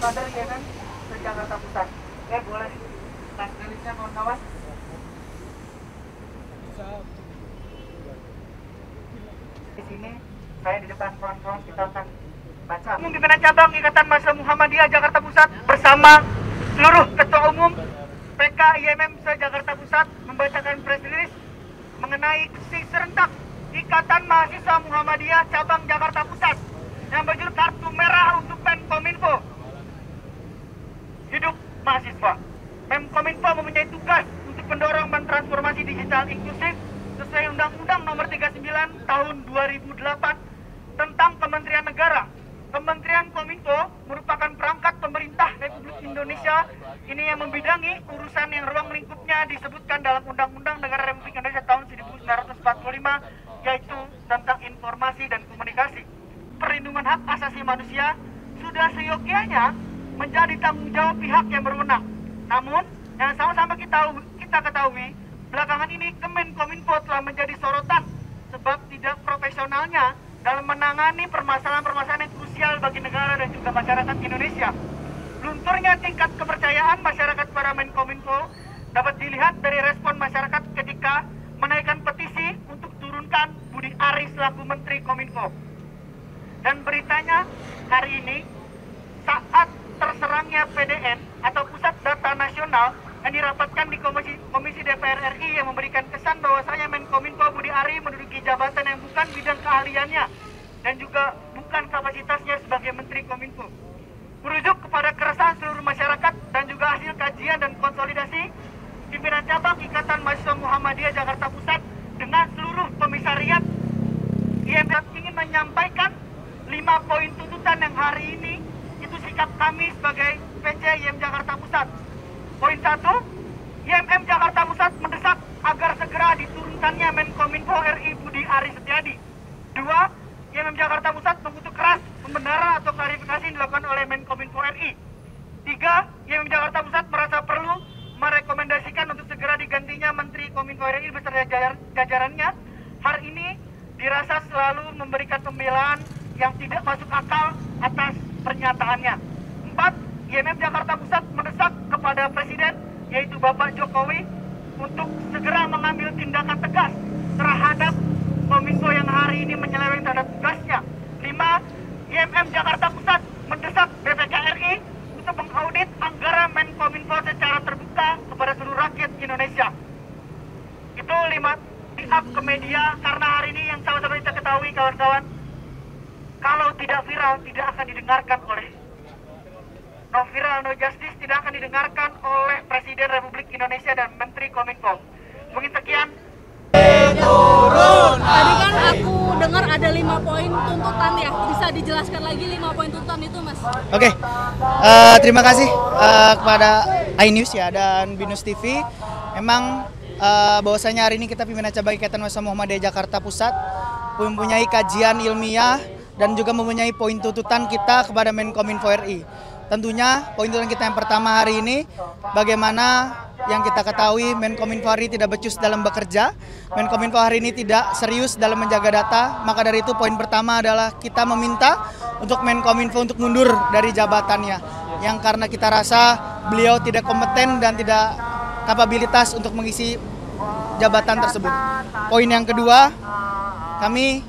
kader IMM se-Jakarta Pusat. Oke, boleh tas rilisnya kawan-kawan. Di sini saya di depan kawan-kawan, kita akan baca. Umum Pimpinan Cabang Ikatan Mahasiswa Muhammadiyah Jakarta Pusat bersama seluruh Ketua Umum PK IMM se-Jakarta Pusat membacakan press release mengenai aksi serentak Ikatan Mahasiswa Muhammadiyah Cabang Jakarta Pusat yang berjudul Kartu Merah untuk Menkominfo. Hidup mahasiswa. Menkominfo mempunyai tugas untuk mendorong mentransformasi digital inklusif sesuai Undang-Undang Nomor 39 Tahun 2008 tentang Kementerian Negara. Kementerian Kominfo merupakan perangkat pemerintah Republik Indonesia ini yang membidangi urusan yang ruang lingkupnya disebutkan dalam Undang-Undang Negara Republik Indonesia tahun 1945, yaitu tentang informasi dan komunikasi. Perlindungan hak asasi manusia sudah seyogyanya menjadi tanggung jawab pihak yang berwenang. Namun, yang sama-sama kita ketahui, belakangan ini Kemenkominfo telah menjadi sorotan sebab tidak profesionalnya dalam menangani permasalahan-permasalahan yang krusial bagi negara dan juga masyarakat Indonesia. Lunturnya tingkat kepercayaan masyarakat pada Menkominfo dapat dilihat dari respon masyarakat ketika menaikkan petisi untuk turunkan Budi Ari selaku Menteri Kominfo. Dan beritanya hari ini saat terserangnya PDN atau Pusat Data Nasional yang dirapatkan di Komisi DPR RI yang memberikan kesan bahwasanya Menkominfo Budi Ari menduduki jabatan yang bukan bidang keahliannya dan juga bukan kapasitasnya sebagai Menteri Kominfo. Merujuk kepada keresahan seluruh masyarakat dan juga hasil kajian dan konsolidasi pimpinan cabang Ikatan Mahasiswa Muhammadiyah Jakarta Pusat dengan seluruh komisariat IMM ingin menyampaikan 5 poin tuntutan yang hari ini itu sikap kami sebagai PC IMM Jakarta Pusat. Poin 1, IMM Jakarta Pusat mendesak agar segera diturunkannya Menkominfo RI Budi Ari Setiadi. 2, IMM Jakarta Pusat mengutuk keras pembenaran atau klarifikasi yang dilakukan oleh Menkominfo RI. 3, IMM Jakarta Pusat merasa perlu merekomendasikan untuk segera digantinya Menteri Kominfo RI beserta jajarannya. Hal ini dirasa selalu memberikan pembelaan yang tidak masuk akal atas pernyataannya. 4, IMM Jakarta Pusat mendesak kepada Presiden, yaitu Bapak Jokowi, untuk segera mengambil tindakan tegas terhadap Kominfo yang hari ini menyeleweng terhadap tugasnya. 5, IMM Jakarta Pusat mendesak BPK RI untuk mengaudit anggaran Menkominfo secara terbuka kepada seluruh rakyat Indonesia. Itu 5 di-up ke media karena hari ini yang sama-sama kita ketahui kawan-kawan, kalau tidak viral tidak akan didengarkan oleh no viral, no justice tidak akan didengarkan oleh Presiden Republik Indonesia dan Menteri Kominfo. Mungkin sekian. Tadi kan aku dengar ada 5 poin tuntutan ya, bisa dijelaskan lagi 5 poin tuntutan itu, Mas? Oke, terima kasih kepada iNews ya dan Binus TV. Memang bahwasanya hari ini kita pimpinan cabang Ikatan Mahasiswa Muhammadiyah Jakarta Pusat mempunyai kajian ilmiah dan juga mempunyai poin tuntutan kita kepada Menkominfo RI. Tentunya poin tuntutan kita yang pertama hari ini, bagaimana yang kita ketahui Menkominfo hari ini tidak becus dalam bekerja, Menkominfo hari ini tidak serius dalam menjaga data. Maka dari itu poin pertama adalah kita meminta untuk Menkominfo untuk mundur dari jabatannya, yang karena kita rasa beliau tidak kompeten dan tidak kapabilitas untuk mengisi jabatan tersebut. Poin yang kedua, kami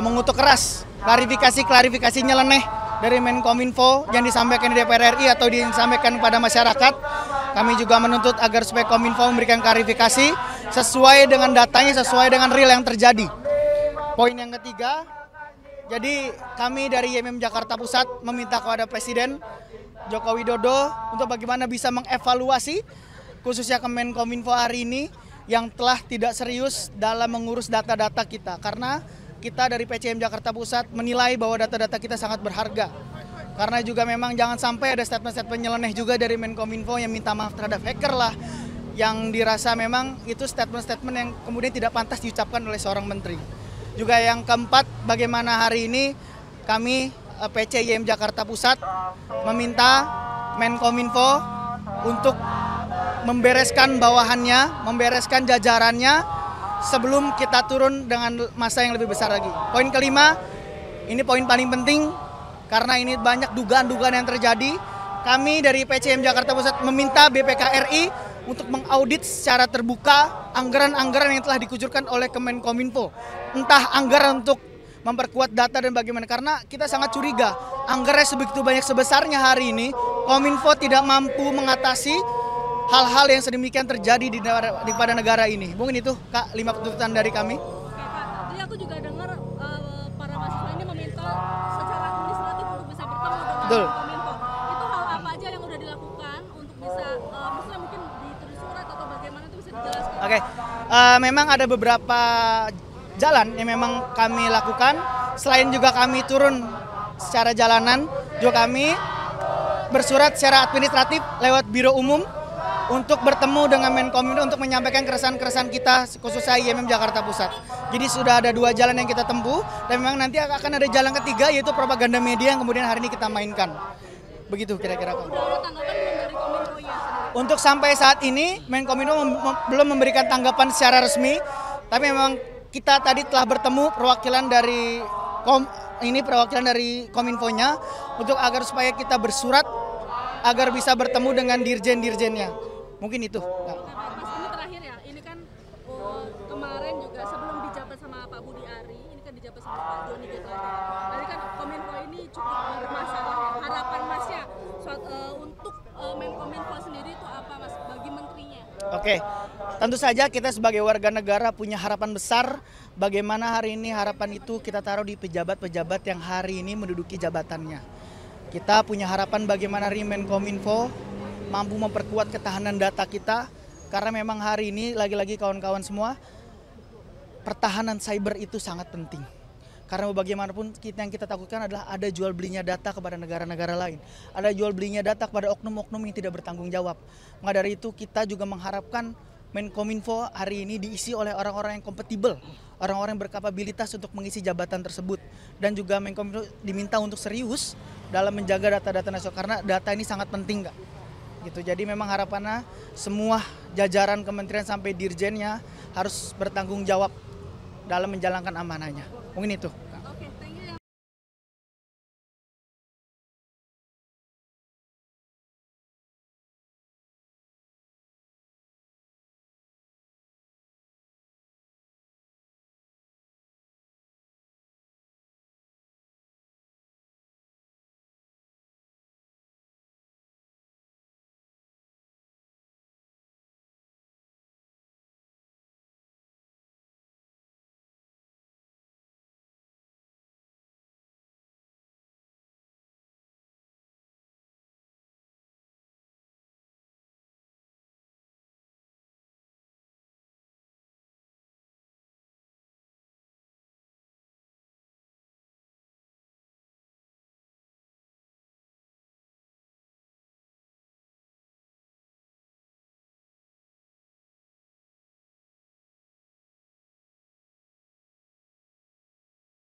mengutuk keras klarifikasi nyeleneh dari Menkominfo yang disampaikan di DPR RI atau disampaikan kepada masyarakat. Kami juga menuntut agar supaya Kominfo memberikan klarifikasi sesuai dengan datanya, sesuai dengan real yang terjadi. Poin yang ketiga, jadi kami dari IMM Jakarta Pusat meminta kepada Presiden Joko Widodo untuk bagaimana bisa mengevaluasi khususnya Menkominfo hari ini yang telah tidak serius dalam mengurus data-data kita. Karena kita dari PCM Jakarta Pusat menilai bahwa data-data kita sangat berharga. Karena juga memang jangan sampai ada statement-statement nyeleneh juga dari Menkominfo yang minta maaf terhadap hacker lah. Yang dirasa memang itu statement-statement yang kemudian tidak pantas diucapkan oleh seorang menteri. Juga yang keempat, bagaimana hari ini kami PCIM Jakarta Pusat meminta Menkominfo untuk membereskan bawahannya, membereskan jajarannya sebelum kita turun dengan masa yang lebih besar lagi. Poin kelima, ini poin paling penting karena ini banyak dugaan-dugaan yang terjadi kami dari PCM Jakarta Pusat meminta BPK RI untuk mengaudit secara terbuka anggaran-anggaran yang telah dikucurkan oleh Kemenkominfo. Entah anggaran untuk memperkuat data dan bagaimana, karena kita sangat curiga anggaran sebegitu banyak sebesarnya hari ini Kominfo tidak mampu mengatasi hal-hal yang sedemikian terjadi pada negara ini. Mungkin itu Kak 5 tuntutan dari kami. Oke Kak, tadi aku juga dengar para mahasiswa ini meminta secara administratif untuk bisa bertemu dengan Betul. Kominfo. Itu hal apa aja yang udah dilakukan untuk bisa, maksudnya mungkin ditulis surat atau bagaimana, itu bisa dijelaskan? Oke, memang ada beberapa jalan yang memang kami lakukan. Selain juga kami turun secara jalanan, juga kami bersurat secara administratif lewat Biro Umum untuk bertemu dengan Menkominfo untuk menyampaikan keresahan-keresahan kita khususnya IMM Jakarta Pusat. Jadi sudah ada 2 jalan yang kita tempuh dan memang nanti akan ada jalan ketiga yaitu propaganda media yang kemudian hari ini kita mainkan. Begitu kira-kira. Udah ada tanggapan belum dari Kominfo-nya sendiri? Untuk sampai saat ini Menkominfo belum memberikan tanggapan secara resmi, tapi memang kita tadi telah bertemu perwakilan dari Kominfo-nya untuk agar supaya kita bersurat agar bisa bertemu dengan dirjen-dirjennya. Mungkin itu. Nah, Mas, ini terakhir ya, ini kan kemarin juga sebelum dijabat sama Pak Budi Ari, ini kan dijabat sama Pak Joni G Plate. Tadi kan Kominfo ini cukup bermasalah. Harapan Masnya untuk Menkominfo sendiri itu apa Mas bagi menterinya? Oke, tentu saja kita sebagai warga negara punya harapan besar. Bagaimana hari ini harapan itu kita taruh di pejabat-pejabat yang hari ini menduduki jabatannya. Kita punya harapan bagaimana Menkominfo mampu memperkuat ketahanan data kita, karena memang hari ini lagi-lagi kawan-kawan semua, pertahanan cyber itu sangat penting. Karena bagaimanapun yang kita takutkan adalah ada jual belinya data kepada negara-negara lain, ada jual belinya data kepada oknum-oknum yang tidak bertanggung jawab. Maka dari itu kita juga mengharapkan Menkominfo hari ini diisi oleh orang-orang yang kompatibel, orang-orang yang berkapabilitas untuk mengisi jabatan tersebut, dan juga Menkominfo diminta untuk serius dalam menjaga data-data nasional karena data ini sangat penting, Kak. Gitu. Jadi memang harapannya semua jajaran kementerian sampai dirjennya harus bertanggung jawab dalam menjalankan amanahnya. Mungkin itu.